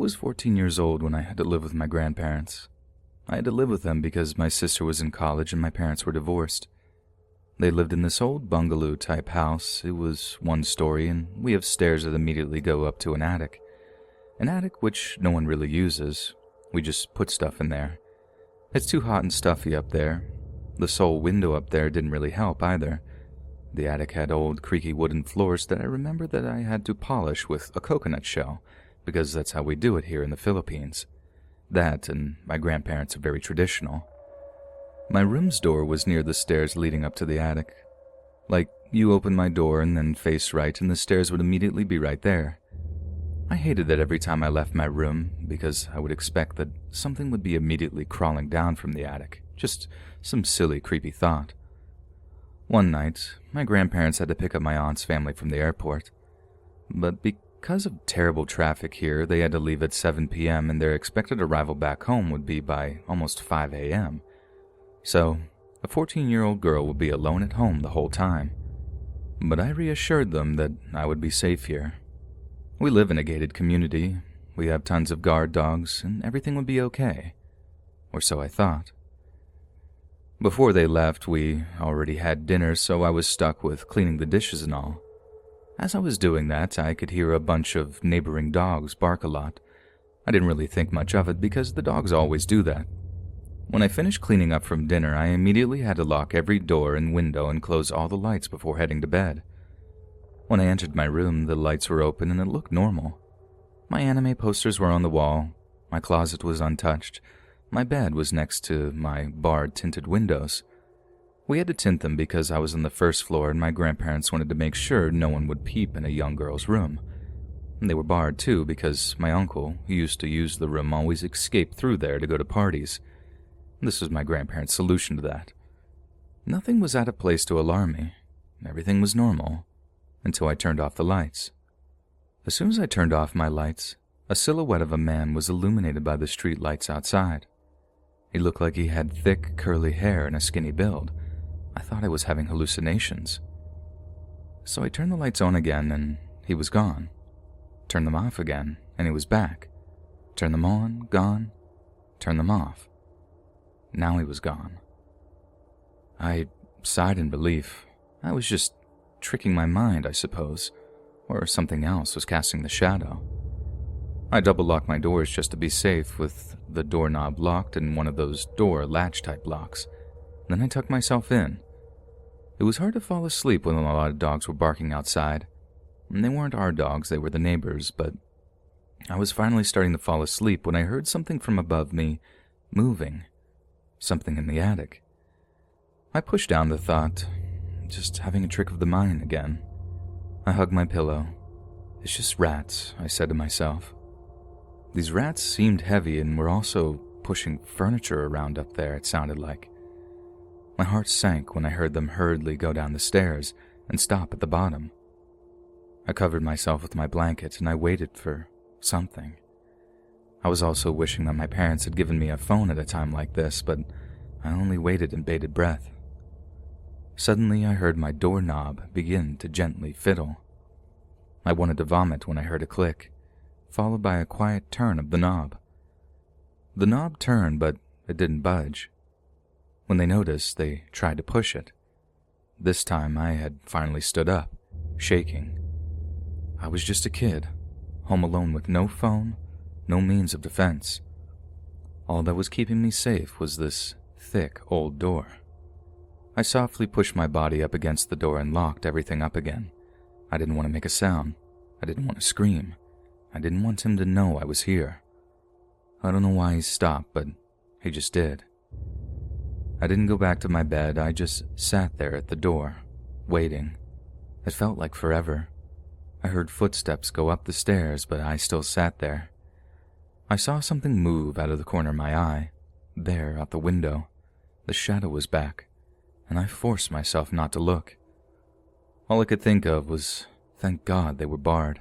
was 14 years old when I had to live with my grandparents. I had to live with them because my sister was in college and my parents were divorced. They lived in this old bungalow-type house. It was one story, and we have stairs that immediately go up to an attic. An attic which no one really uses. We just put stuff in there. It's too hot and stuffy up there. The sole window up there didn't really help either. The attic had old creaky wooden floors that I remember that I had to polish with a coconut shell, because that's how we do it here in the Philippines. That, and my grandparents are very traditional. My room's door was near the stairs leading up to the attic. Like, you open my door and then face right and the stairs would immediately be right there. I hated that every time I left my room because I would expect that something would be immediately crawling down from the attic. Just some silly, creepy thought. One night, my grandparents had to pick up my aunt's family from the airport. But because of terrible traffic here, they had to leave at 7 p.m. and their expected arrival back home would be by almost 5 a.m. So, a 14-year-old girl would be alone at home the whole time. But I reassured them that I would be safe here. We live in a gated community, we have tons of guard dogs, and everything would be okay. Or so I thought. Before they left, we already had dinner, so I was stuck with cleaning the dishes and all. As I was doing that, I could hear a bunch of neighboring dogs bark a lot. I didn't really think much of it because the dogs always do that. When I finished cleaning up from dinner, I immediately had to lock every door and window and close all the lights before heading to bed. When I entered my room, the lights were open and it looked normal. My anime posters were on the wall, my closet was untouched, my bed was next to my barred tinted windows. We had to tint them because I was on the first floor and my grandparents wanted to make sure no one would peep in a young girl's room. And they were barred too because my uncle, who used to use the room, always escaped through there to go to parties. This was my grandparents' solution to that. Nothing was out of place to alarm me. Everything was normal. Until I turned off the lights. As soon as I turned off my lights, a silhouette of a man was illuminated by the street lights outside. He looked like he had thick, curly hair and a skinny build. I thought I was having hallucinations. So I turned the lights on again and he was gone. Turned them off again and he was back. Turned them on, gone. Turned them off. Now he was gone. I sighed in relief. I was just tricking my mind, I suppose, or something else was casting the shadow. I double-locked my doors just to be safe with the doorknob locked and one of those door latch-type locks. Then I tucked myself in. It was hard to fall asleep when a lot of dogs were barking outside. And they weren't our dogs, they were the neighbors, but I was finally starting to fall asleep when I heard something from above me moving. Something in the attic. I pushed down the thought. Just having a trick of the mind again. I hugged my pillow. It's just rats, I said to myself. These rats seemed heavy and were also pushing furniture around up there, it sounded like. My heart sank when I heard them hurriedly go down the stairs and stop at the bottom. I covered myself with my blanket and I waited for something. I was also wishing that my parents had given me a phone at a time like this, but I only waited in bated breath. Suddenly, I heard my doorknob begin to gently fiddle. I wanted to vomit when I heard a click, followed by a quiet turn of the knob. The knob turned, but it didn't budge. When they noticed, they tried to push it. This time, I had finally stood up, shaking. I was just a kid, home alone with no phone, no means of defense. All that was keeping me safe was this thick old door. I softly pushed my body up against the door and locked everything up again. I didn't want to make a sound. I didn't want to scream. I didn't want him to know I was here. I don't know why he stopped, but he just did. I didn't go back to my bed. I just sat there at the door, waiting. It felt like forever. I heard footsteps go up the stairs, but I still sat there. I saw something move out of the corner of my eye. There, out the window. The shadow was back. And I forced myself not to look. All I could think of was, thank God they were barred.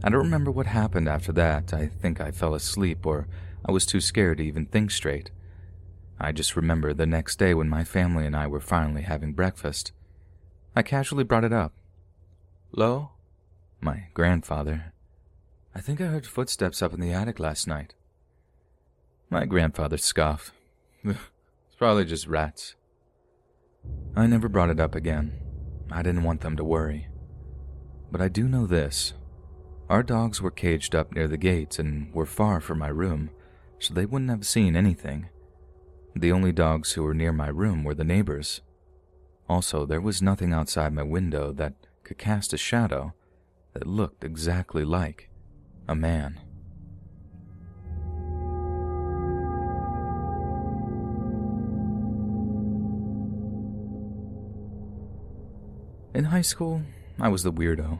I don't remember what happened after that. I think I fell asleep or I was too scared to even think straight. I just remember the next day when my family and I were finally having breakfast. I casually brought it up. "Lo?" My grandfather. I think I heard footsteps up in the attic last night." My grandfather scoffed. "It's probably just rats." I never brought it up again. I didn't want them to worry. But I do know this. Our dogs were caged up near the gate and were far from my room, so they wouldn't have seen anything. The only dogs who were near my room were the neighbors. Also, there was nothing outside my window that could cast a shadow that looked exactly like a man. In high school, I was the weirdo.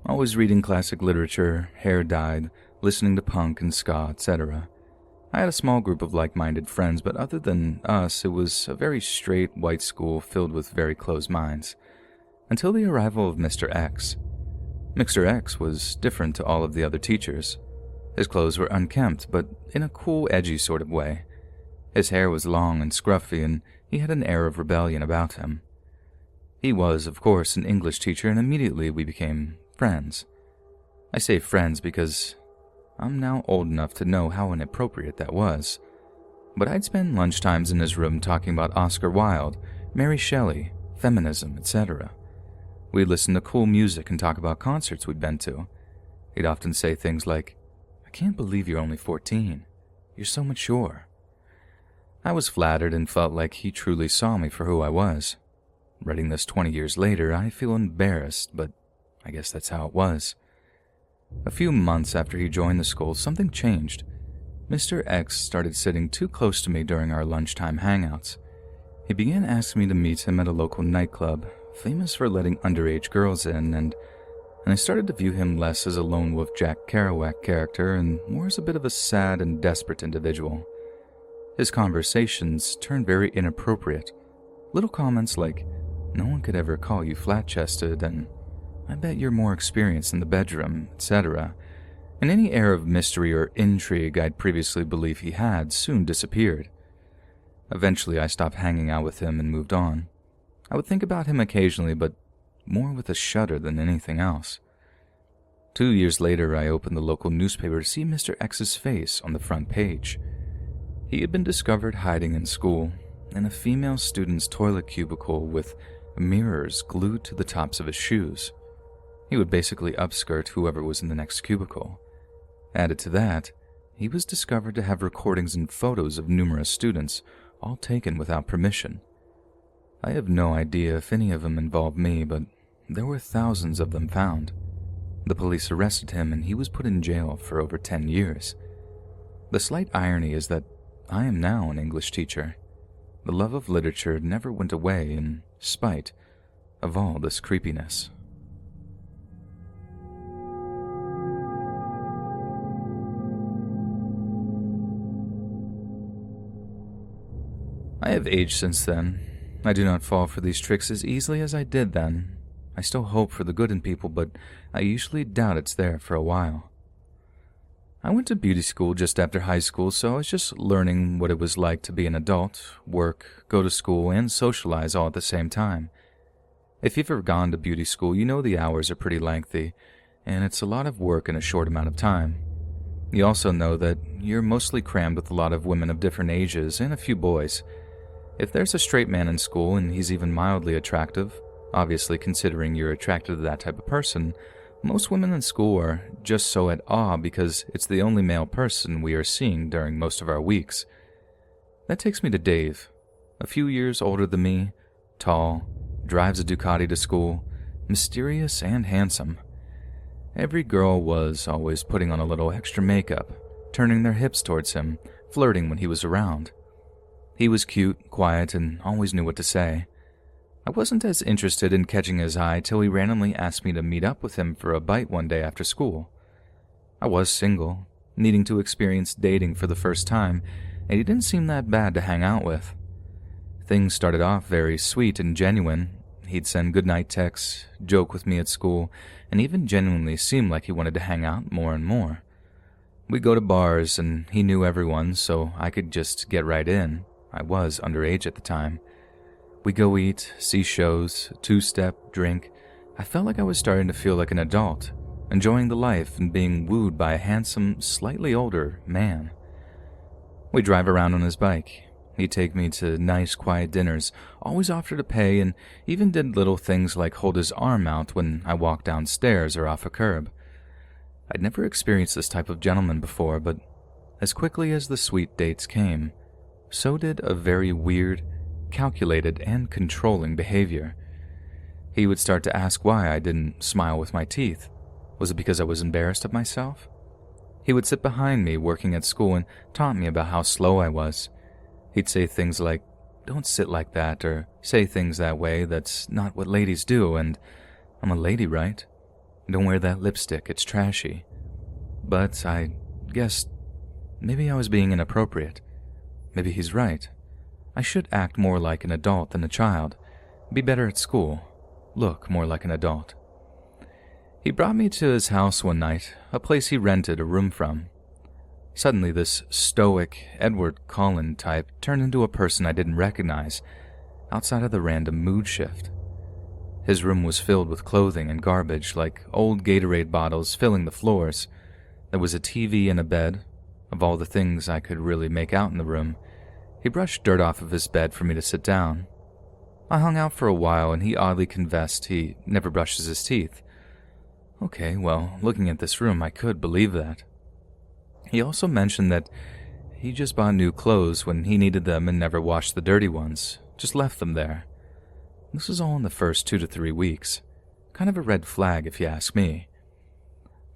Always reading classic literature, hair dyed, listening to punk and ska, etc. I had a small group of like-minded friends, but other than us, it was a very straight, white school filled with very closed minds. Until the arrival of Mr. X. Mr. X was different to all of the other teachers. His clothes were unkempt, but in a cool, edgy sort of way. His hair was long and scruffy, and he had an air of rebellion about him. He was, of course, an English teacher, and immediately we became friends. I say friends because I'm now old enough to know how inappropriate that was. But I'd spend lunchtimes in his room talking about Oscar Wilde, Mary Shelley, feminism, etc. We'd listen to cool music and talk about concerts we'd been to. He'd often say things like, "I can't believe you're only 14. You're so mature." I was flattered and felt like he truly saw me for who I was. Writing this 20 years later, I feel embarrassed, but I guess that's how it was. A few months after he joined the school, something changed. Mr. X started sitting too close to me during our lunchtime hangouts. He began asking me to meet him at a local nightclub, famous for letting underage girls in, and I started to view him less as a lone wolf Jack Kerouac character and more as a bit of a sad and desperate individual. His conversations turned very inappropriate. Little comments like, "No one could ever call you flat-chested," and "I bet you're more experienced in the bedroom," etc. And any air of mystery or intrigue I'd previously believed he had soon disappeared. Eventually, I stopped hanging out with him and moved on. I would think about him occasionally, but more with a shudder than anything else. 2 years later, I opened the local newspaper to see Mr. X's face on the front page. He had been discovered hiding in school, in a female student's toilet cubicle with mirrors glued to the tops of his shoes. He would basically upskirt whoever was in the next cubicle. Added to that, he was discovered to have recordings and photos of numerous students, all taken without permission. I have no idea if any of them involved me, but there were thousands of them found. The police arrested him and he was put in jail for over 10 years. The slight irony is that I am now an English teacher. The love of literature never went away in spite of all this creepiness. I have aged since then. I do not fall for these tricks as easily as I did then. I still hope for the good in people, but I usually doubt it's there for a while. I went to beauty school just after high school, so I was just learning what it was like to be an adult, work, go to school, and socialize all at the same time. If you've ever gone to beauty school, you know the hours are pretty lengthy, and it's a lot of work in a short amount of time. You also know that you're mostly crammed with a lot of women of different ages and a few boys. If there's a straight man in school and he's even mildly attractive, obviously considering you're attracted to that type of person, most women in school are just so at awe because it's the only male person we are seeing during most of our weeks. That takes me to Dave, a few years older than me, tall, drives a Ducati to school, mysterious and handsome. Every girl was always putting on a little extra makeup, turning their hips towards him, flirting when he was around. He was cute, quiet, and always knew what to say. I wasn't as interested in catching his eye till he randomly asked me to meet up with him for a bite one day after school. I was single, needing to experience dating for the first time, and he didn't seem that bad to hang out with. Things started off very sweet and genuine. He'd send goodnight texts, joke with me at school, and even genuinely seemed like he wanted to hang out more and more. We'd go to bars, and he knew everyone, so I could just get right in. I was underage at the time. We go eat, see shows, two-step, drink. I felt like I was starting to feel like an adult, enjoying the life and being wooed by a handsome, slightly older man. We'd drive around on his bike. He'd take me to nice, quiet dinners, always offered to pay, and even did little things like hold his arm out when I walked downstairs or off a curb. I'd never experienced this type of gentleman before, but as quickly as the sweet dates came, so did a very weird, calculated, and controlling behavior. He would start to ask why I didn't smile with my teeth. Was it because I was embarrassed of myself? He would sit behind me working at school and taunt me about how slow I was. He'd say things like, "Don't sit like that," or say things that way, "That's not what ladies do," and "I'm a lady, right? Don't wear that lipstick, it's trashy." But I guess maybe I was being inappropriate. Maybe he's right. I should act more like an adult than a child, be better at school, look more like an adult. He brought me to his house one night, a place he rented a room from. Suddenly, this stoic Edward Cullen type turned into a person I didn't recognize, outside of the random mood shift. His room was filled with clothing and garbage, like old Gatorade bottles filling the floors. There was a TV and a bed. Of all the things I could really make out in the room, he brushed dirt off of his bed for me to sit down. I hung out for a while, and he oddly confessed he never brushes his teeth. Okay, well, looking at this room, I could believe that. He also mentioned that he just bought new clothes when he needed them and never washed the dirty ones, just left them there. This was all in the first 2 to 3 weeks. Kind of a red flag, if you ask me.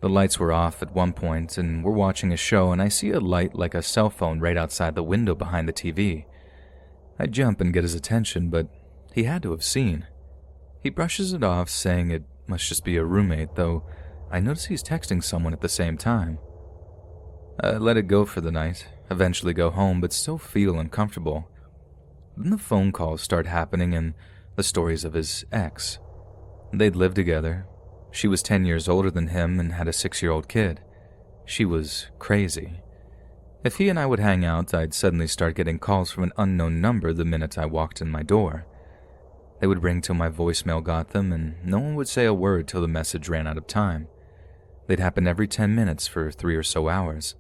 The lights were off at one point, and we're watching a show, and I see a light like a cell phone right outside the window behind the TV. I jump and get his attention, but he had to have seen. He brushes it off, saying it must just be a roommate, though I notice he's texting someone at the same time. I let it go for the night, eventually go home, but still feel uncomfortable. Then the phone calls start happening and the stories of his ex. They'd lived together. She was 10 years older than him and had a 6-year-old kid. She was crazy. If he and I would hang out, I'd suddenly start getting calls from an unknown number the minute I walked in my door. They would ring till my voicemail got them, and no one would say a word till the message ran out of time. They'd happen every 10 minutes for 3 or so hours.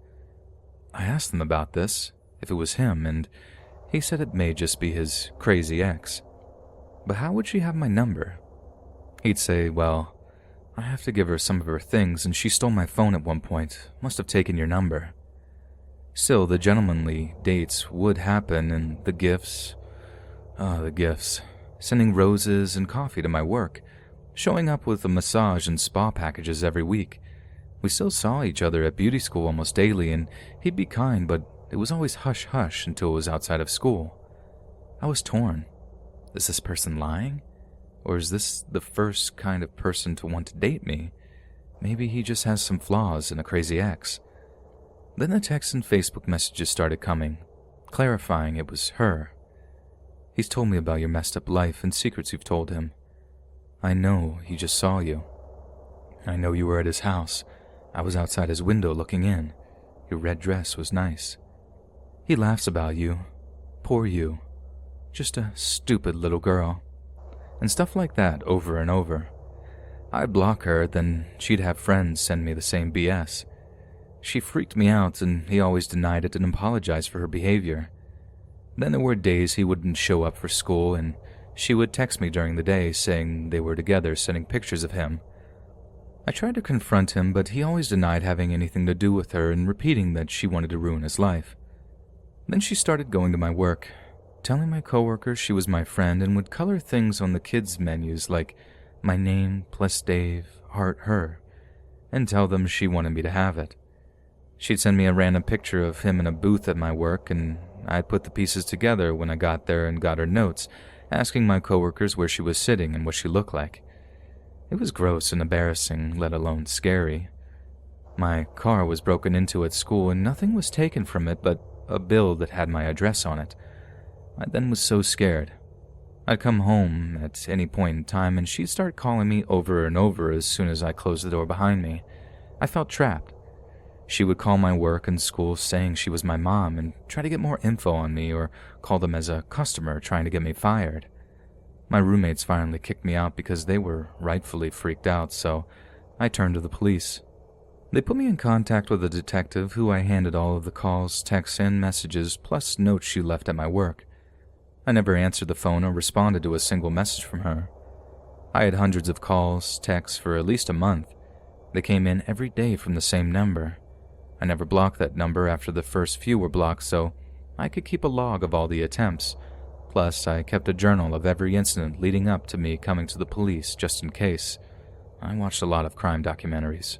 I asked him about this, if it was him, and he said it may just be his crazy ex. But how would she have my number? He'd say, "Well, I have to give her some of her things, and she stole my phone at one point, must have taken your number." Still, the gentlemanly dates would happen, and the gifts. The gifts. Sending roses and coffee to my work, showing up with a massage and spa packages every week. We still saw each other at beauty school almost daily, and he'd be kind, but it was always hush-hush until it was outside of school. I was torn. Is this person lying? Or is this the first kind of person to want to date me? Maybe he just has some flaws and a crazy ex. Then the texts and Facebook messages started coming, clarifying it was her. "He's told me about your messed up life and secrets you've told him. I know he just saw you. I know you were at his house. I was outside his window looking in. Your red dress was nice. He laughs about you. Poor you. Just a stupid little girl." And stuff like that over and over. I'd block her, then she'd have friends send me the same BS. She freaked me out, and he always denied it and apologized for her behavior. Then there were days he wouldn't show up for school, and she would text me during the day saying they were together, sending pictures of him. I tried to confront him, but he always denied having anything to do with her and repeating that she wanted to ruin his life. Then she started going to my work, telling my coworkers she was my friend and would color things on the kids' menus like my name plus Dave, heart her, and tell them she wanted me to have it. She'd send me a random picture of him in a booth at my work, and I'd put the pieces together when I got there and got her notes, asking my coworkers where she was sitting and what she looked like. It was gross and embarrassing, let alone scary. My car was broken into at school, and nothing was taken from it but a bill that had my address on it. I then was so scared. I'd come home at any point in time, and she'd start calling me over and over as soon as I closed the door behind me. I felt trapped. She would call my work and school saying she was my mom and try to get more info on me, or call them as a customer trying to get me fired. My roommates finally kicked me out because they were rightfully freaked out, so I turned to the police. They put me in contact with a detective who I handed all of the calls, texts, and messages, plus notes she left at my work. I never answered the phone or responded to a single message from her. I had hundreds of calls, texts for at least a month. They came in every day from the same number. I never blocked that number after the first few were blocked, so I could keep a log of all the attempts. Plus, I kept a journal of every incident leading up to me coming to the police, just in case. I watched a lot of crime documentaries.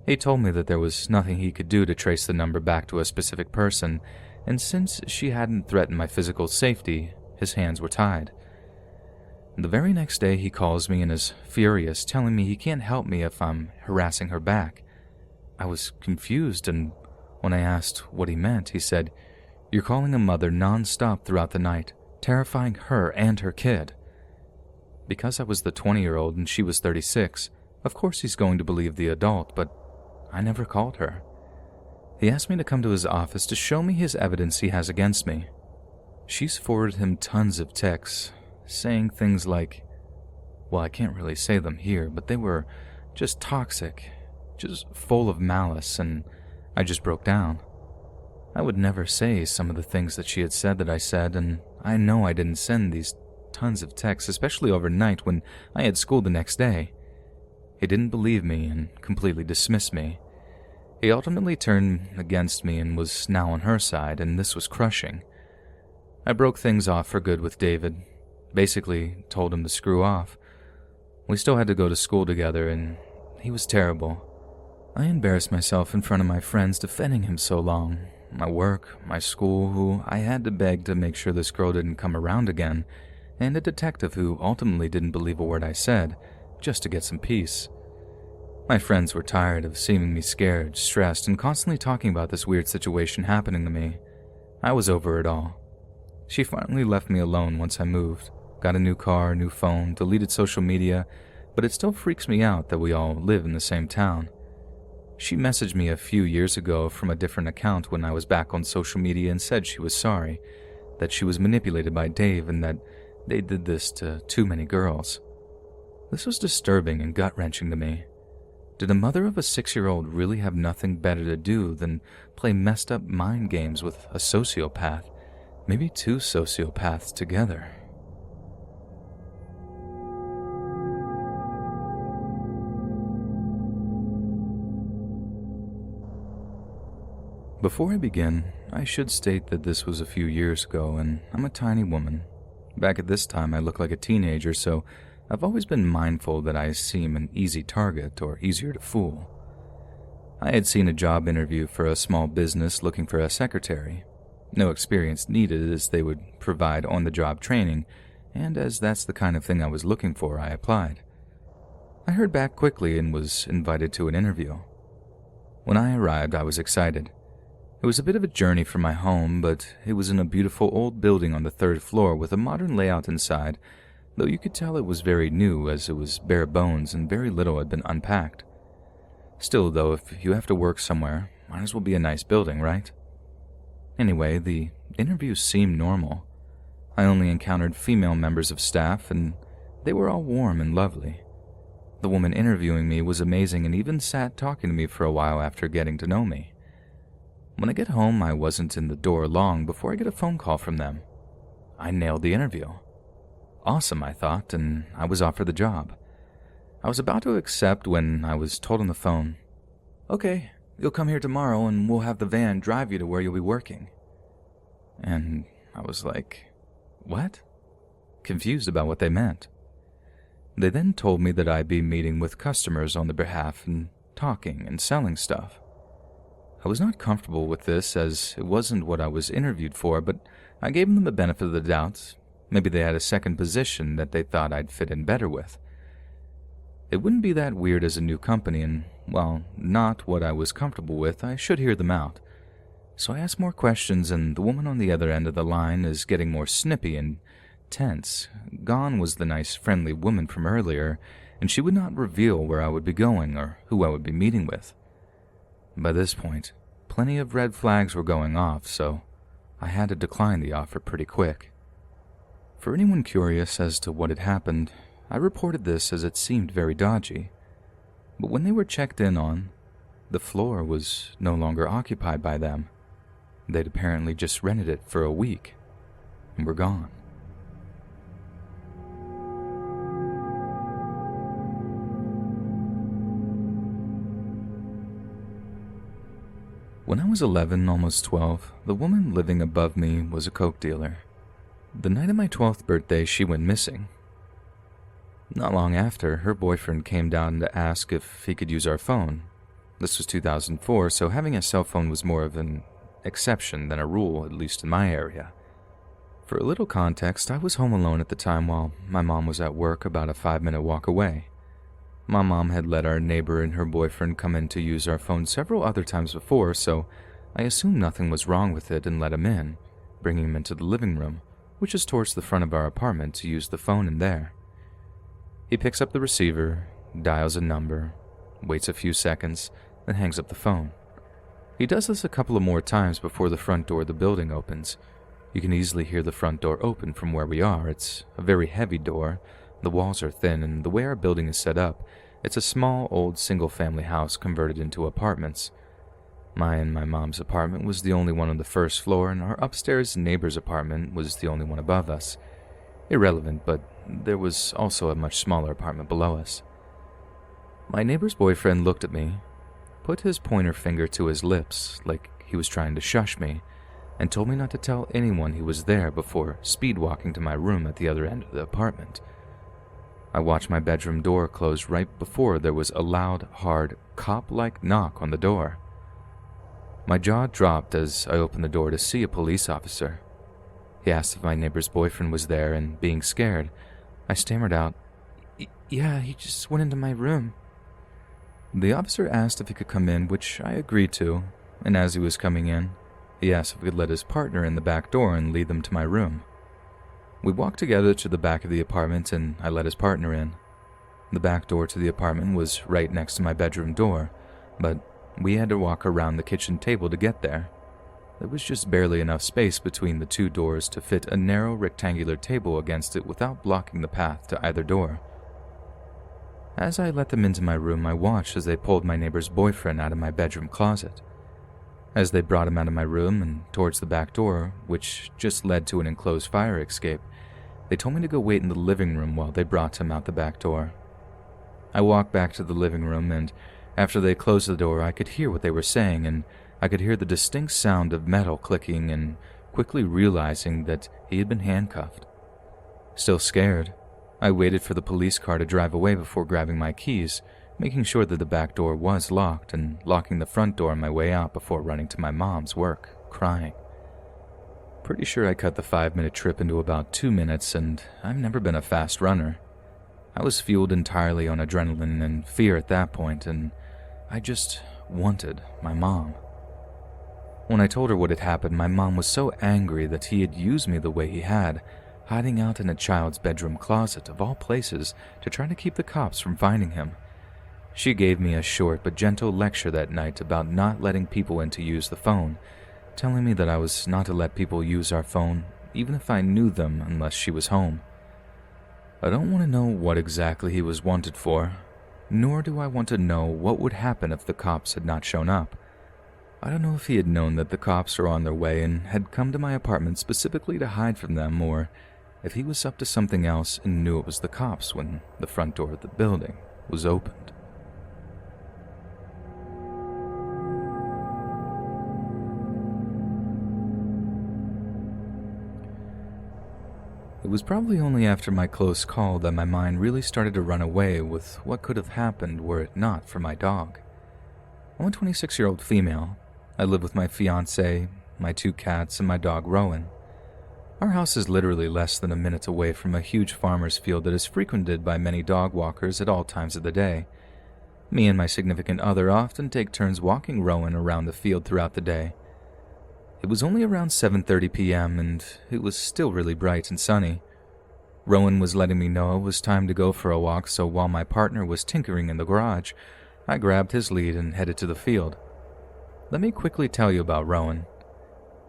He told me that there was nothing he could do to trace the number back to a specific person, and since she hadn't threatened my physical safety, his hands were tied. The very next day he calls me and is furious, telling me he can't help me if I'm harassing her back. I was confused, and when I asked what he meant, he said, "You're calling a mother non-stop throughout the night, terrifying her and her kid." Because I was the 20-year-old and she was 36, of course he's going to believe the adult, but I never called her. He asked me to come to his office to show me his evidence he has against me. She's forwarded him tons of texts, saying things like, well, I can't really say them here, but they were just toxic, just full of malice, and I just broke down. I would never say some of the things that she had said that I said, and I know I didn't send these tons of texts, especially overnight when I had school the next day. He didn't believe me and completely dismissed me. He ultimately turned against me and was now on her side, and this was crushing. I broke things off for good with David, basically told him to screw off. We still had to go to school together, and he was terrible. I embarrassed myself in front of my friends defending him so long. My work, my school, who I had to beg to make sure this girl didn't come around again, and a detective who ultimately didn't believe a word I said, just to get some peace. My friends were tired of seeing me scared, stressed, and constantly talking about this weird situation happening to me. I was over it all. She finally left me alone once I moved, got a new car, new phone, deleted social media, but it still freaks me out that we all live in the same town. She messaged me a few years ago from a different account when I was back on social media and said she was sorry, that she was manipulated by Dave and that they did this to too many girls. This was disturbing and gut-wrenching to me. Did a mother of a 6-year-old really have nothing better to do than play messed up mind games with a sociopath? Maybe two sociopaths together. Before I begin, I should state that this was a few years ago and I'm a tiny woman. Back at this time I look like a teenager, so I've always been mindful that I seem an easy target or easier to fool. I had seen a job interview for a small business looking for a secretary. No experience needed as they would provide on-the-job training, and as that's the kind of thing I was looking for, I applied. I heard back quickly and was invited to an interview. When I arrived, I was excited. It was a bit of a journey from my home, but it was in a beautiful old building on the 3rd floor with a modern layout inside, though you could tell it was very new as it was bare bones and very little had been unpacked. Still, though, if you have to work somewhere, might as well be a nice building, right? Anyway, the interview seemed normal. I only encountered female members of staff, and they were all warm and lovely. The woman interviewing me was amazing and even sat talking to me for a while after getting to know me. When I get home, I wasn't in the door long before I get a phone call from them. I nailed the interview. Awesome, I thought, and I was offered the job. I was about to accept when I was told on the phone, "Okay, you'll come here tomorrow and we'll have the van drive you to where you'll be working." And I was like, what? Confused about what they meant. They then told me that I'd be meeting with customers on their behalf and talking and selling stuff. I was not comfortable with this as it wasn't what I was interviewed for, but I gave them the benefit of the doubt. Maybe they had a second position that they thought I'd fit in better with. It wouldn't be that weird as a new company, and while not what I was comfortable with, I should hear them out. So I asked more questions, and the woman on the other end of the line is getting more snippy and tense. Gone was the nice, friendly woman from earlier, and she would not reveal where I would be going or who I would be meeting with. By this point, plenty of red flags were going off, so I had to decline the offer pretty quick. For anyone curious as to what had happened, I reported this as it seemed very dodgy. But when they were checked in on, the floor was no longer occupied by them. They'd apparently just rented it for a week and were gone. When I was 11, almost 12, the woman living above me was a coke dealer. The night of my 12th birthday, she went missing. Not long after, her boyfriend came down to ask if he could use our phone. This was 2004, so having a cell phone was more of an exception than a rule, at least in my area. For a little context, I was home alone at the time while my mom was at work about a 5-minute walk away. My mom had let our neighbor and her boyfriend come in to use our phone several other times before, so I assumed nothing was wrong with it and let him in, bringing him into the living room, which is towards the front of our apartment, to use the phone in there. He picks up the receiver, dials a number, waits a few seconds, then hangs up the phone. He does this a couple of more times before the front door of the building opens. You can easily hear the front door open from where we are. It's a very heavy door, the walls are thin, and the way our building is set up, it's a small, old single-family house converted into apartments. My and my mom's apartment was the only one on the first floor, and our upstairs neighbor's apartment was the only one above us. Irrelevant, but there was also a much smaller apartment below us. My neighbor's boyfriend looked at me, put his pointer finger to his lips like he was trying to shush me, and told me not to tell anyone he was there before speed-walking to my room at the other end of the apartment. I watched my bedroom door close right before there was a loud, hard, cop-like knock on the door. My jaw dropped as I opened the door to see a police officer. He asked if my neighbor's boyfriend was there, and being scared, I stammered out, "Yeah, he just went into my room." The officer asked if he could come in, which I agreed to, and as he was coming in, he asked if he could let his partner in the back door and lead them to my room. We walked together to the back of the apartment, and I let his partner in. The back door to the apartment was right next to my bedroom door, but we had to walk around the kitchen table to get there. There was just barely enough space between the two doors to fit a narrow rectangular table against it without blocking the path to either door. As I let them into my room, I watched as they pulled my neighbor's boyfriend out of my bedroom closet. As they brought him out of my room and towards the back door, which just led to an enclosed fire escape, they told me to go wait in the living room while they brought him out the back door. I walked back to the living room, and after they closed the door, I could hear what they were saying, and I could hear the distinct sound of metal clicking, and quickly realizing that he had been handcuffed. Still scared, I waited for the police car to drive away before grabbing my keys, making sure that the back door was locked, and locking the front door on my way out before running to my mom's work, crying. Pretty sure I cut the 5-minute trip into about 2 minutes, and I've never been a fast runner. I was fueled entirely on adrenaline and fear at that point, and I just wanted my mom. When I told her what had happened, my mom was so angry that he had used me the way he had, hiding out in a child's bedroom closet of all places to try to keep the cops from finding him. She gave me a short but gentle lecture that night about not letting people in to use the phone, telling me that I was not to let people use our phone even if I knew them unless she was home. I don't want to know what exactly he was wanted for, nor do I want to know what would happen if the cops had not shown up. I don't know if he had known that the cops were on their way and had come to my apartment specifically to hide from them, or if he was up to something else and knew it was the cops when the front door of the building was opened. It was probably only after my close call that my mind really started to run away with what could have happened were it not for my dog. I'm a 26-year-old female. I live with my fiancé, my 2 cats, and my dog Rowan. Our house is literally less than a minute away from a huge farmer's field that is frequented by many dog walkers at all times of the day. Me and my significant other often take turns walking Rowan around the field throughout the day. It was only around 7:30 p.m. and it was still really bright and sunny. Rowan was letting me know it was time to go for a walk, so while my partner was tinkering in the garage, I grabbed his lead and headed to the field. Let me quickly tell you about Rowan.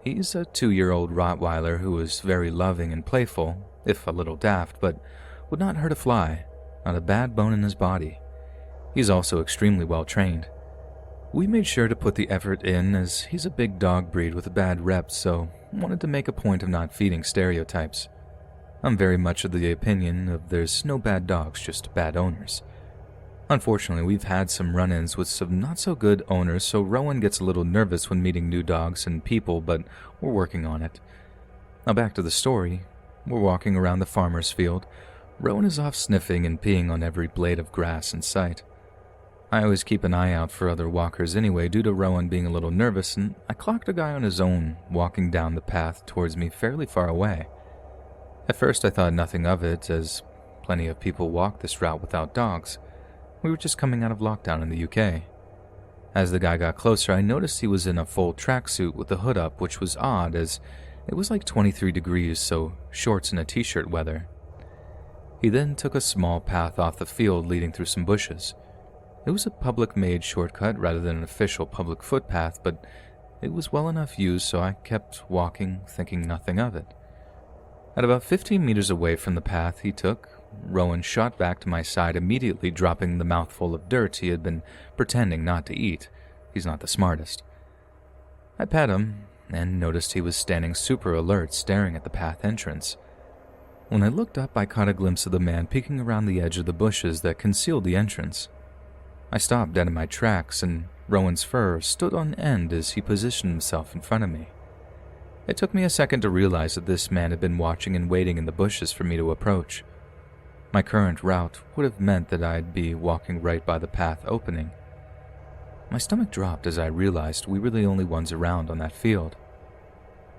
He's a 2-year-old Rottweiler who is very loving and playful, if a little daft, but would not hurt a fly, not a bad bone in his body. He's also extremely well trained. We made sure to put the effort in as he's a big dog breed with a bad rep, so wanted to make a point of not feeding stereotypes. I'm very much of the opinion of there's no bad dogs, just bad owners. Unfortunately, we've had some run-ins with some not-so-good owners, so Rowan gets a little nervous when meeting new dogs and people, but we're working on it. Now back to the story. We're walking around the farmer's field. Rowan is off sniffing and peeing on every blade of grass in sight. I always keep an eye out for other walkers anyway, due to Rowan being a little nervous, and I clocked a guy on his own walking down the path towards me fairly far away. At first I thought nothing of it, as plenty of people walk this route without dogs. We were just coming out of lockdown in the UK. As the guy got closer, I noticed he was in a full tracksuit with the hood up, which was odd as it was like 23 degrees, so shorts and a t-shirt weather. He then took a small path off the field leading through some bushes. It was a public-made shortcut rather than an official public footpath, but it was well enough used, so I kept walking, thinking nothing of it. At about 15 meters away from the path he took, Rowan shot back to my side, immediately dropping the mouthful of dirt he had been pretending not to eat. He's not the smartest. I pat him and noticed he was standing super alert, staring at the path entrance. When I looked up, I caught a glimpse of the man peeking around the edge of the bushes that concealed the entrance. I stopped dead in my tracks, and Rowan's fur stood on end as he positioned himself in front of me. It took me a second to realize that this man had been watching and waiting in the bushes for me to approach. My current route would have meant that I'd be walking right by the path opening. My stomach dropped as I realized we were the only ones around on that field.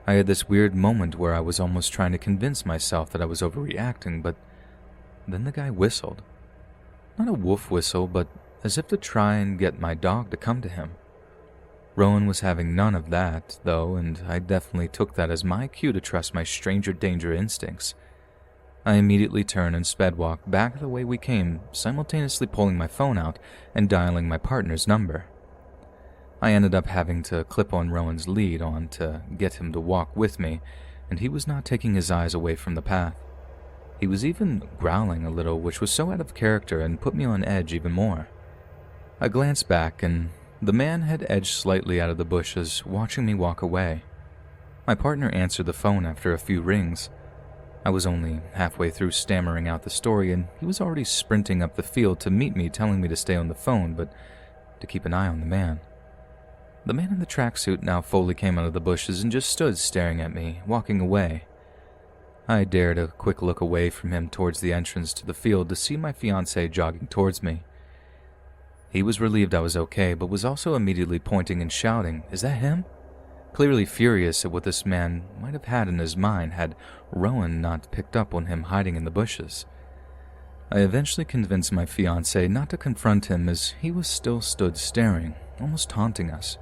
I had this weird moment where I was almost trying to convince myself that I was overreacting, but then the guy whistled. Not a wolf whistle, but as if to try and get my dog to come to him. Rowan was having none of that, though, and I definitely took that as my cue to trust my stranger danger instincts. I immediately turned and sped walk back the way we came, simultaneously pulling my phone out and dialing my partner's number. I ended up having to clip on Rowan's lead on to get him to walk with me, and he was not taking his eyes away from the path. He was even growling a little, which was so out of character and put me on edge even more. I glanced back, and the man had edged slightly out of the bushes, watching me walk away. My partner answered the phone after a few rings. I was only halfway through stammering out the story, and he was already sprinting up the field to meet me, telling me to stay on the phone, but to keep an eye on the man. The man in the tracksuit now fully came out of the bushes and just stood staring at me, walking away. I dared a quick look away from him towards the entrance to the field to see my fiancée jogging towards me. He was relieved I was okay, but was also immediately pointing and shouting, "Is that him?" Clearly furious at what this man might have had in his mind had Rowan not picked up on him hiding in the bushes. I eventually convinced my fiancée not to confront him as he was still stood staring, almost taunting us.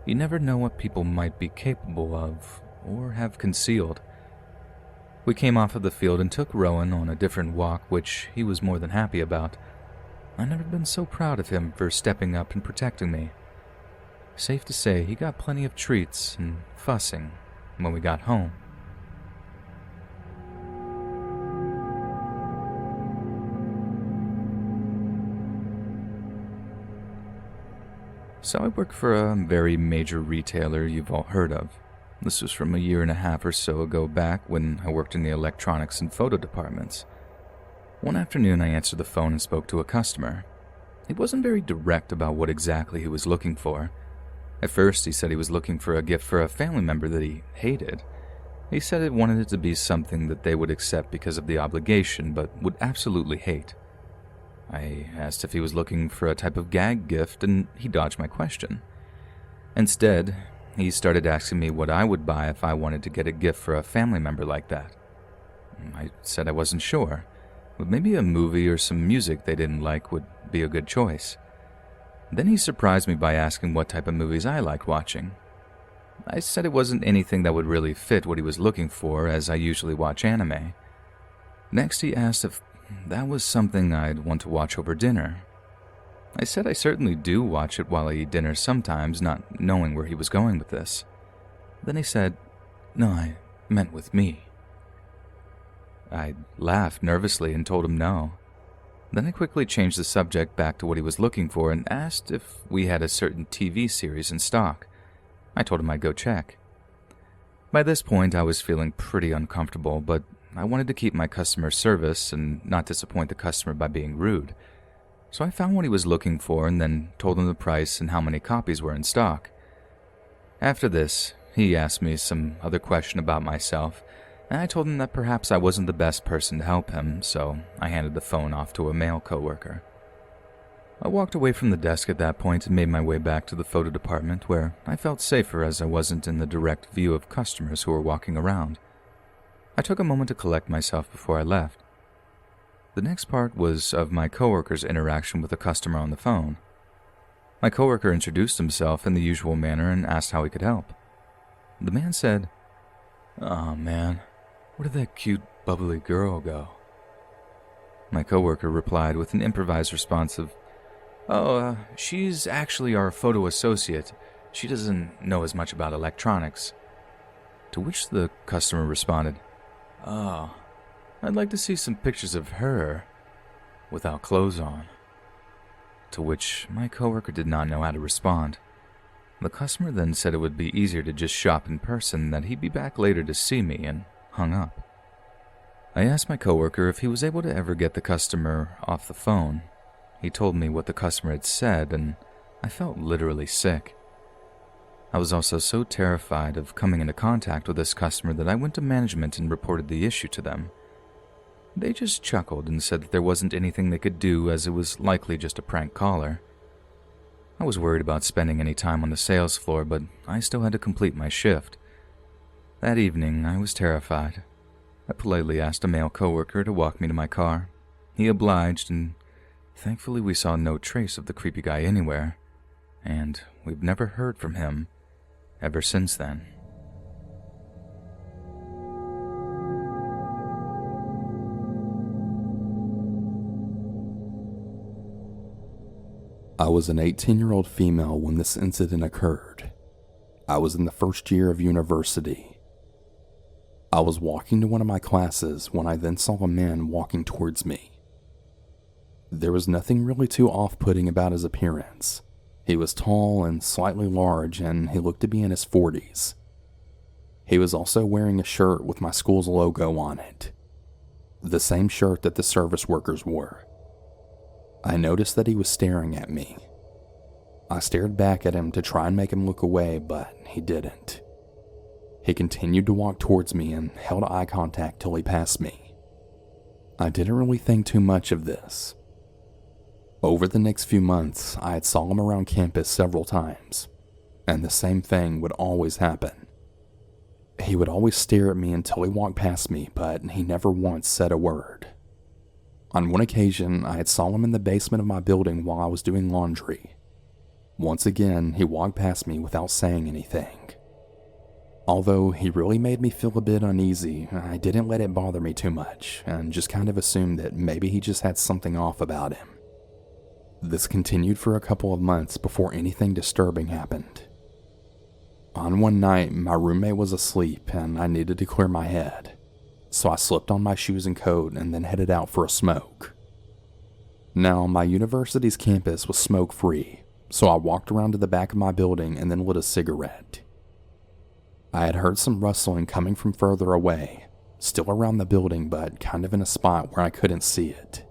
You never know what people might be capable of, or have concealed. We came off of the field and took Rowan on a different walk, which he was more than happy about. I've never been so proud of him for stepping up and protecting me. Safe to say, he got plenty of treats and fussing when we got home. So I work for a very major retailer you've all heard of. This was from a year and a half or so ago back when I worked in the electronics and photo departments. One afternoon I answered the phone and spoke to a customer. He wasn't very direct about what exactly he was looking for. At first he said he was looking for a gift for a family member that he hated. He said he wanted it to be something that they would accept because of the obligation, but would absolutely hate. I asked if he was looking for a type of gag gift, and he dodged my question. Instead, he started asking me what I would buy if I wanted to get a gift for a family member like that. I said I wasn't sure, but maybe a movie or some music they didn't like would be a good choice. Then he surprised me by asking what type of movies I liked watching. I said it wasn't anything that would really fit what he was looking for, as I usually watch anime. Next he asked if that was something I'd want to watch over dinner. I said I certainly do watch it while I eat dinner sometimes, not knowing where he was going with this. Then he said, "No, I meant with me." I laughed nervously and told him no. Then I quickly changed the subject back to what he was looking for and asked if we had a certain TV series in stock. I told him I'd go check. By this point, I was feeling pretty uncomfortable, but I wanted to keep my customer service and not disappoint the customer by being rude. So I found what he was looking for and then told him the price and how many copies were in stock. After this, he asked me some other question about myself, and I told him that perhaps I wasn't the best person to help him, so I handed the phone off to a male coworker. I walked away from the desk at that point and made my way back to the photo department, where I felt safer as I wasn't in the direct view of customers who were walking around. I took a moment to collect myself before I left. The next part was of my coworker's interaction with a customer on the phone. My coworker introduced himself in the usual manner and asked how he could help. The man said, "Oh man, where did that cute, bubbly girl go?" My coworker replied with an improvised response of, she's actually our photo associate. She doesn't know as much about electronics." To which the customer responded, "Oh, I'd like to see some pictures of her without clothes on." To which my coworker did not know how to respond. The customer then said it would be easier to just shop in person, that he'd be back later to see me, and hung up. I asked my coworker if he was able to ever get the customer off the phone. He told me what the customer had said, and I felt literally sick. I was also so terrified of coming into contact with this customer that I went to management and reported the issue to them. They just chuckled and said that there wasn't anything they could do, as it was likely just a prank caller. I was worried about spending any time on the sales floor, but I still had to complete my shift. That evening, I was terrified. I politely asked a male coworker to walk me to my car. He obliged, and thankfully we saw no trace of the creepy guy anywhere, and we've never heard from him ever since then. I was an 18-year-old female when this incident occurred. I was in the first year of university. I was walking to one of my classes when I then saw a man walking towards me. There was nothing really too off-putting about his appearance. He was tall and slightly large, and he looked to be in his 40s. He was also wearing a shirt with my school's logo on it, the same shirt that the service workers wore. I noticed that he was staring at me. I stared back at him to try and make him look away, but he didn't. He continued to walk towards me and held eye contact till he passed me. I didn't really think too much of this. Over the next few months, I had saw him around campus several times, and the same thing would always happen. He would always stare at me until he walked past me, but he never once said a word. On one occasion, I had saw him in the basement of my building while I was doing laundry. Once again, he walked past me without saying anything. Although he really made me feel a bit uneasy, I didn't let it bother me too much, and just kind of assumed that maybe he just had something off about him. This continued for a couple of months before anything disturbing happened. On one night, my roommate was asleep and I needed to clear my head, so I slipped on my shoes and coat and then headed out for a smoke. Now, my university's campus was smoke-free, so I walked around to the back of my building and then lit a cigarette. I had heard some rustling coming from further away, still around the building but kind of in a spot where I couldn't see it.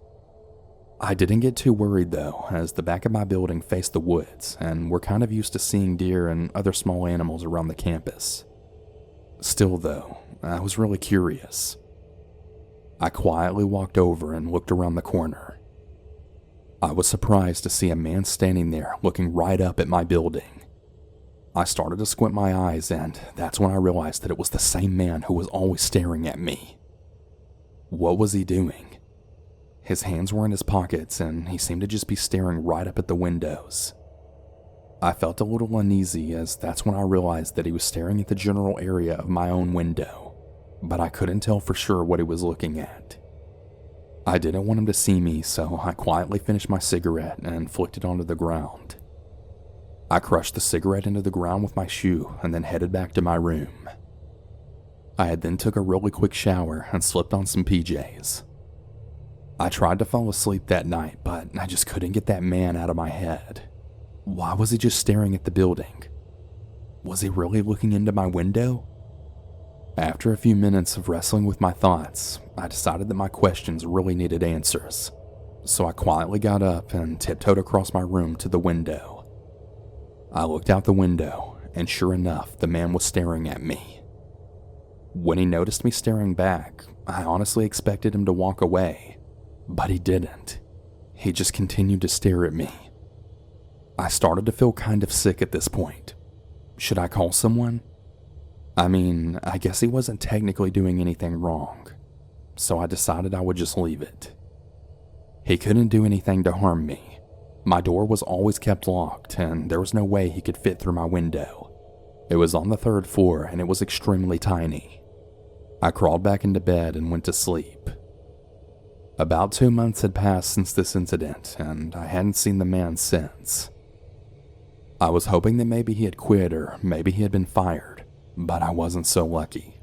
I didn't get too worried though, as the back of my building faced the woods, and we're kind of used to seeing deer and other small animals around the campus. Still though, I was really curious. I quietly walked over and looked around the corner. I was surprised to see a man standing there looking right up at my building. I started to squint my eyes, and that's when I realized that it was the same man who was always staring at me. What was he doing? His hands were in his pockets, and he seemed to just be staring right up at the windows. I felt a little uneasy, as that's when I realized that he was staring at the general area of my own window, but I couldn't tell for sure what he was looking at. I didn't want him to see me, so I quietly finished my cigarette and flicked it onto the ground. I crushed the cigarette into the ground with my shoe and then headed back to my room. I had then took a really quick shower and slipped on some PJs. I tried to fall asleep that night, but I just couldn't get that man out of my head. Why was he just staring at the building? Was he really looking into my window? After a few minutes of wrestling with my thoughts, I decided that my questions really needed answers. So I quietly got up and tiptoed across my room to the window. I looked out the window, and sure enough, the man was staring at me. When he noticed me staring back, I honestly expected him to walk away, but he didn't. He just continued to stare at me. I started to feel kind of sick at this point. Should I call someone? I mean, I guess he wasn't technically doing anything wrong, so I decided I would just leave it. He couldn't do anything to harm me. My door was always kept locked, and there was no way he could fit through my window. It was on the 3rd floor, and it was extremely tiny. I crawled back into bed and went to sleep. About 2 months had passed since this incident, and I hadn't seen the man since. I was hoping that maybe he had quit or maybe he had been fired, but I wasn't so lucky.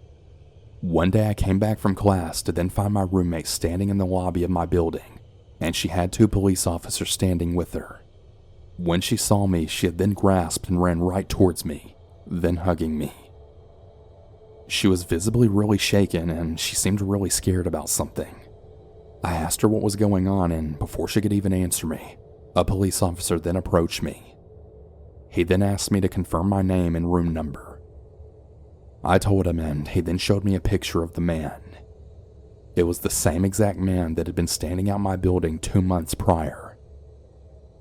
One day I came back from class to then find my roommate standing in the lobby of my building, and she had 2 police officers standing with her. When she saw me, she had then grasped and ran right towards me, then hugging me. She was visibly really shaken, and she seemed really scared about something. I asked her what was going on, and before she could even answer me, a police officer then approached me. He then asked me to confirm my name and room number. I told him, and he then showed me a picture of the man. It was the same exact man that had been standing out my building 2 months prior.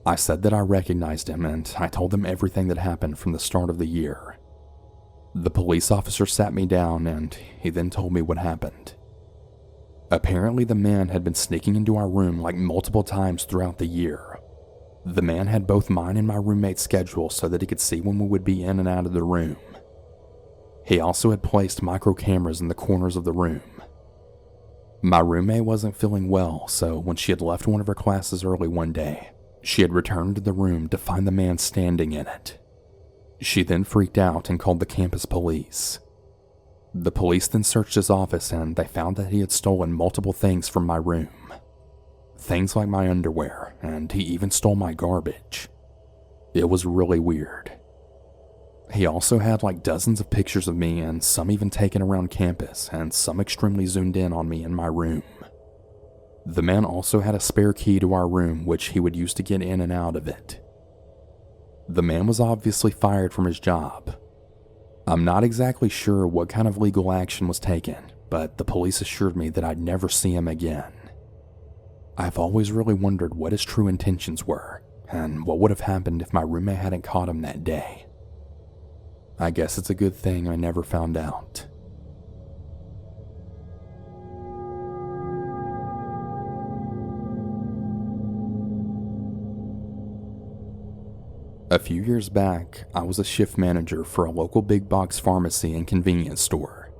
I said that I recognized him, and I told them everything that happened from the start of the year. The police officer sat me down, and he then told me what happened. Apparently, the man had been sneaking into our room like multiple times throughout the year. The man had both mine and my roommate's schedule so that he could see when we would be in and out of the room. He also had placed micro cameras in the corners of the room. My roommate wasn't feeling well, so when she had left one of her classes early one day, she had returned to the room to find the man standing in it. She then freaked out and called the campus police. The police then searched his office, and they found that he had stolen multiple things from my room. Things like my underwear, and he even stole my garbage. It was really weird. He also had like dozens of pictures of me, and some even taken around campus, and some extremely zoomed in on me in my room. The man also had a spare key to our room, which he would use to get in and out of it. The man was obviously fired from his job. I'm not exactly sure what kind of legal action was taken, but the police assured me that I'd never see him again. I've always really wondered what his true intentions were, and what would have happened if my roommate hadn't caught him that day. I guess it's a good thing I never found out. A few years back, I was a shift manager for a local big box pharmacy and convenience store.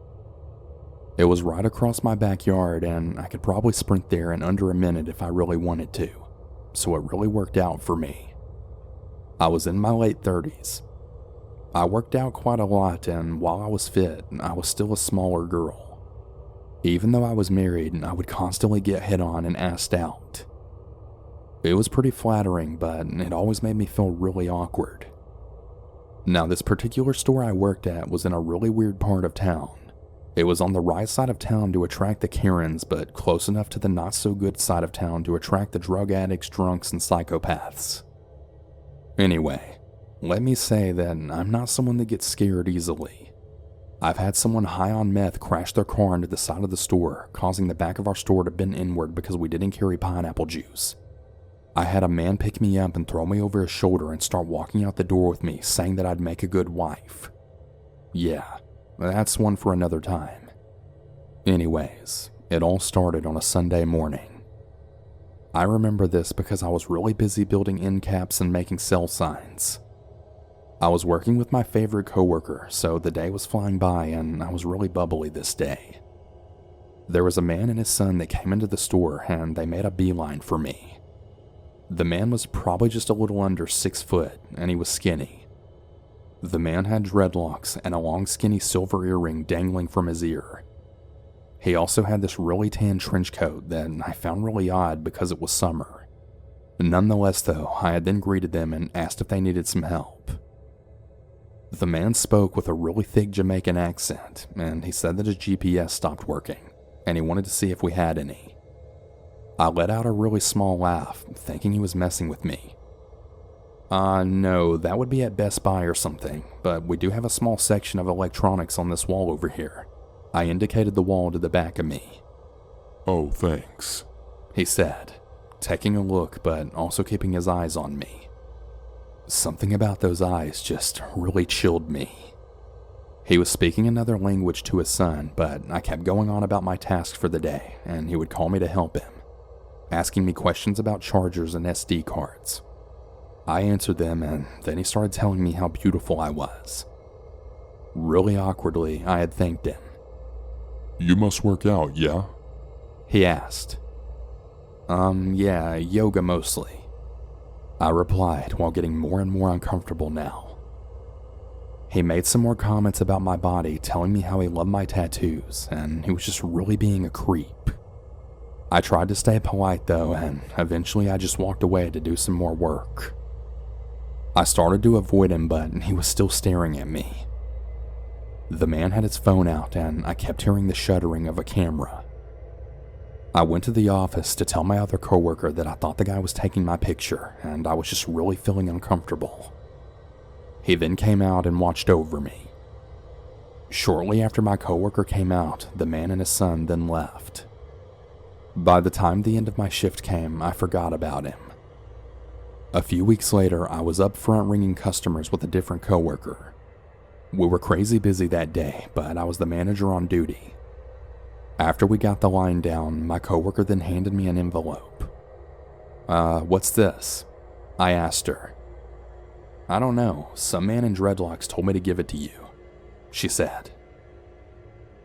It was right across my backyard, and I could probably sprint there in under a minute if I really wanted to, so it really worked out for me. I was in my late 30s. I worked out quite a lot, and while I was fit, I was still a smaller girl. Even though I was married, I would constantly get hit on and asked out. It was pretty flattering, but it always made me feel really awkward. Now, this particular store I worked at was in a really weird part of town. It was on the right side of town to attract the Karens, but close enough to the not-so-good side of town to attract the drug addicts, drunks, and psychopaths. Anyway, let me say that I'm not someone that gets scared easily. I've had someone high on meth crash their car into the side of the store, causing the back of our store to bend inward because we didn't carry pineapple juice. I had a man pick me up and throw me over his shoulder and start walking out the door with me, saying that I'd make a good wife. Yeah, that's one for another time. Anyways, it all started on a Sunday morning. I remember this because I was really busy building end caps and making sell signs. I was working with my favorite coworker, so the day was flying by and I was really bubbly this day. There was a man and his son that came into the store and they made a beeline for me. The man was probably just a little under 6 foot and he was skinny. The man had dreadlocks and a long skinny silver earring dangling from his ear. He also had this really tan trench coat that I found really odd because it was summer. Nonetheless though, I had then greeted them and asked if they needed some help. The man spoke with a really thick Jamaican accent, and he said that his GPS stopped working, and he wanted to see if we had any. I let out a really small laugh, thinking he was messing with me. No, that would be at Best Buy or something, but we do have a small section of electronics on this wall over here. I indicated the wall to the back of me. Oh, thanks, he said, taking a look but also keeping his eyes on me. Something about those eyes just really chilled me. He was speaking another language to his son, but I kept going on about my task for the day, and he would call me to help him, asking me questions about chargers and SD cards. I answered them, and then he started telling me how beautiful I was. Really awkwardly, I had thanked him. You must work out, yeah? He asked. Yeah, yoga mostly, I replied while getting more and more uncomfortable now. He made some more comments about my body, telling me how he loved my tattoos, and he was just really being a creep. I tried to stay polite though, and eventually I just walked away to do some more work. I started to avoid him, but he was still staring at me. The man had his phone out, and I kept hearing the shuddering of a camera. I went to the office to tell my other coworker that I thought the guy was taking my picture, and I was just really feeling uncomfortable. He then came out and watched over me. Shortly after my coworker came out, the man and his son then left. By the time the end of my shift came, I forgot about him. A few weeks later, I was up front ringing customers with a different coworker. We were crazy busy that day, but I was the manager on duty. After we got the line down, my coworker then handed me an envelope. What's this? I asked her. I don't know, some man in dreadlocks told me to give it to you, she said.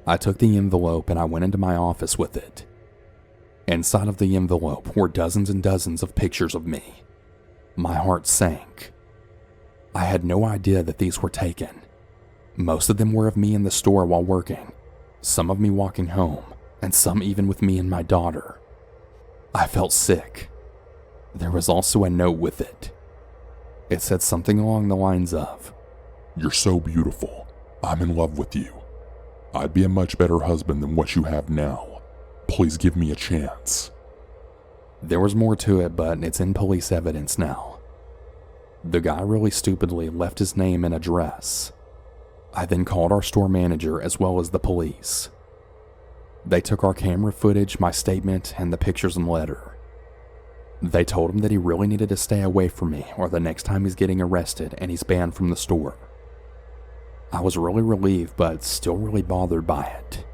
I took the envelope and I went into my office with it. Inside of the envelope were dozens and dozens of pictures of me. My heart sank. I had no idea that these were taken. Most of them were of me in the store while working, some of me walking home, and some even with me and my daughter. I felt sick. There was also a note with it. It said something along the lines of, You're so beautiful. I'm in love with you. I'd be a much better husband than what you have now. Please give me a chance. There was more to it, but it's in police evidence now. The guy really stupidly left his name and address. I then called our store manager as well as the police. They took our camera footage, my statement, and the pictures and letter. They told him that he really needed to stay away from me or the next time he's getting arrested and he's banned from the store. I was really relieved, but still really bothered by it.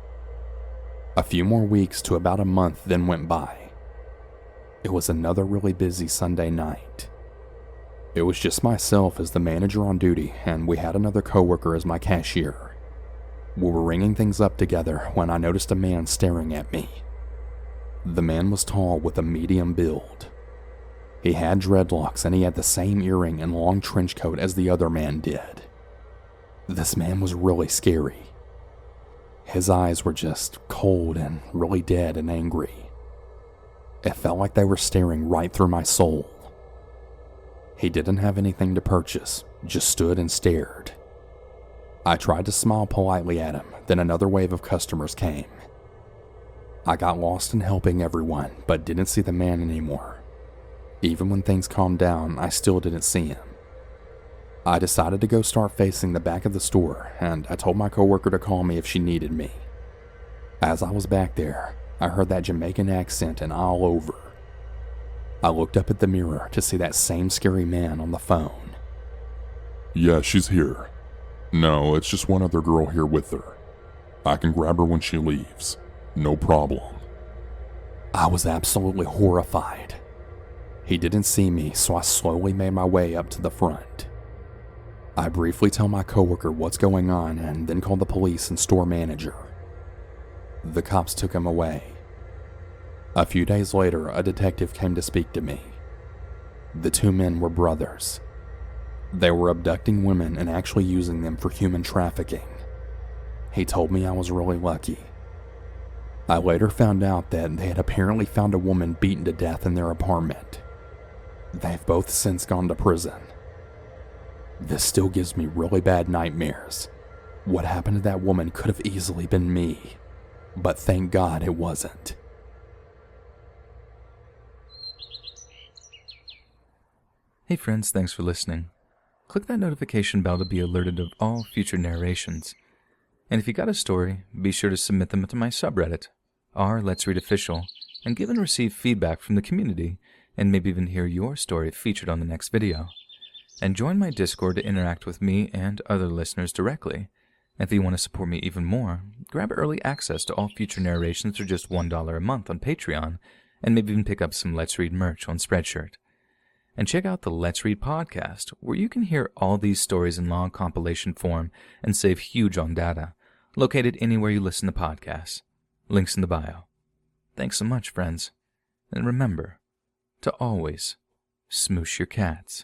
A few more weeks to about a month then went by. It was another really busy Sunday night. It was just myself as the manager on duty, and we had another coworker as my cashier. We were ringing things up together when I noticed a man staring at me. The man was tall with a medium build. He had dreadlocks and he had the same earring and long trench coat as the other man did. This man was really scary. His eyes were just cold and really dead and angry. It felt like they were staring right through my soul. He didn't have anything to purchase, just stood and stared. I tried to smile politely at him, then another wave of customers came. I got lost in helping everyone, but didn't see the man anymore. Even when things calmed down, I still didn't see him. I decided to go start facing the back of the store, and I told my coworker to call me if she needed me. As I was back there, I heard that Jamaican accent and all over. I looked up at the mirror to see that same scary man on the phone. Yeah, she's here. No, it's just one other girl here with her. I can grab her when she leaves. No problem. I was absolutely horrified. He didn't see me, so I slowly made my way up to the front. I briefly tell my coworker what's going on and then call the police and store manager. The cops took him away. A few days later, a detective came to speak to me. The two men were brothers. They were abducting women and actually using them for human trafficking. He told me I was really lucky. I later found out that they had apparently found a woman beaten to death in their apartment. They've both since gone to prison. This still gives me really bad nightmares. What happened to that woman could have easily been me, but thank God it wasn't. Hey friends, thanks for listening. Click that notification bell to be alerted of all future narrations. And if you got a story, be sure to submit them to my subreddit, r/Let's Read Official, and give and receive feedback from the community, and maybe even hear your story featured on the next video. And join my Discord to interact with me and other listeners directly. And if you want to support me even more, grab early access to all future narrations for just $1 a month on Patreon, and maybe even pick up some Let's Read merch on Spreadshirt. And check out the Let's Read podcast, where you can hear all these stories in long compilation form and save huge on data, located anywhere you listen to podcasts. Links in the bio. Thanks so much, friends. And remember to always smoosh your cats.